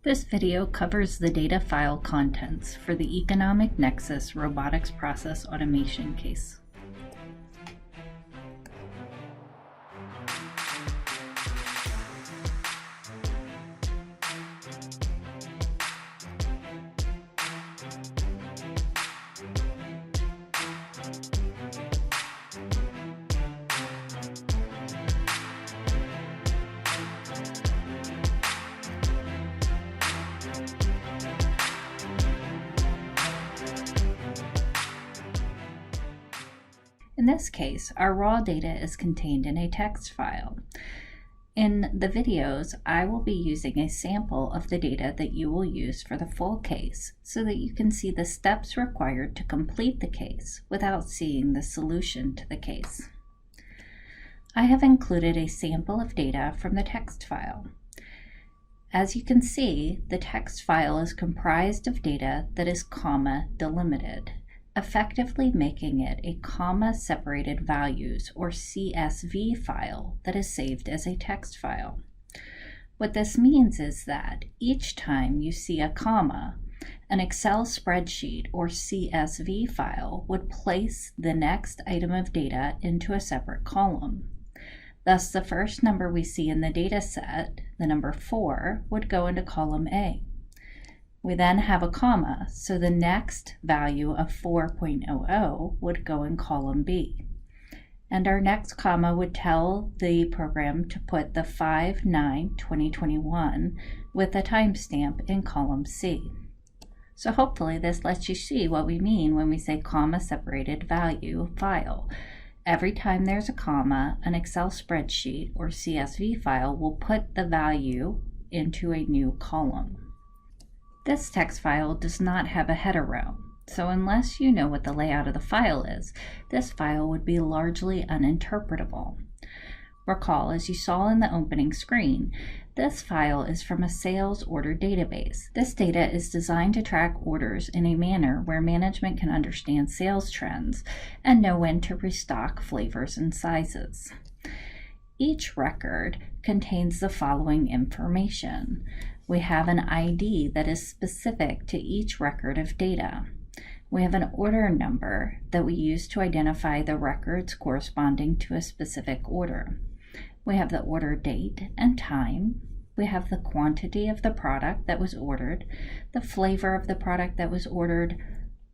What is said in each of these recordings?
This video covers the data file contents for the Economic Nexus Robotics Process Automation case. In this case, our raw data is contained in a text file. In the videos, I will be using a sample of the data that you will use for the full case so that you can see the steps required to complete the case without seeing the solution to the case. I have included a sample of data from the text file. As you can see, the text file is comprised of data that is comma delimited, effectively making it a comma-separated values or CSV file that is saved as a text file. What this means is that each time you see a comma, an Excel spreadsheet or CSV file would place the next item of data into a separate column. Thus, the first number we see in the data set, the number 4, would go into column A. We then have a comma, so the next value of 4.00 would go in column B. And our next comma would tell the program to put the 5/9/2021 with a timestamp in column C. So hopefully this lets you see what we mean when we say comma-separated value file. Every time there's a comma, an Excel spreadsheet or CSV file will put the value into a new column. This text file does not have a header row, so unless you know what the layout of the file is, this file would be largely uninterpretable. Recall, as you saw in the opening screen, this file is from a sales order database. This data is designed to track orders in a manner where management can understand sales trends and know when to restock flavors and sizes. Each record contains the following information. We have an ID that is specific to each record of data. We have an order number that we use to identify the records corresponding to a specific order. We have the order date and time. We have the quantity of the product that was ordered, the flavor of the product that was ordered,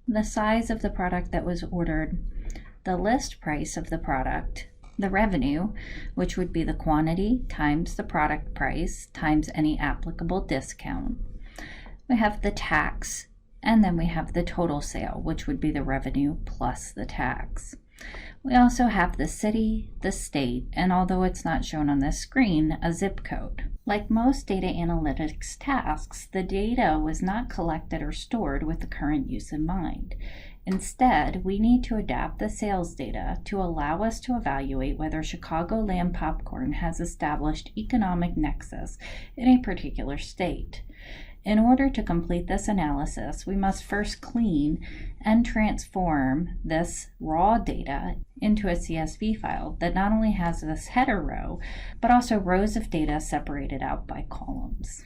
the size of the product that was ordered, the list price of the product, the revenue, which would be the quantity times the product price times any applicable discount. We have the tax, and then we have the total sale, which would be the revenue plus the tax. We also have the city, the state, and although it's not shown on this screen, a zip code. Like most data analytics tasks, the data was not collected or stored with the current use in mind. Instead, we need to adapt the sales data to allow us to evaluate whether Chicagoland Popcorn has established economic nexus in a particular state. In order to complete this analysis, we must first clean and transform this raw data into a CSV file that not only has this header row, but also rows of data separated out by columns.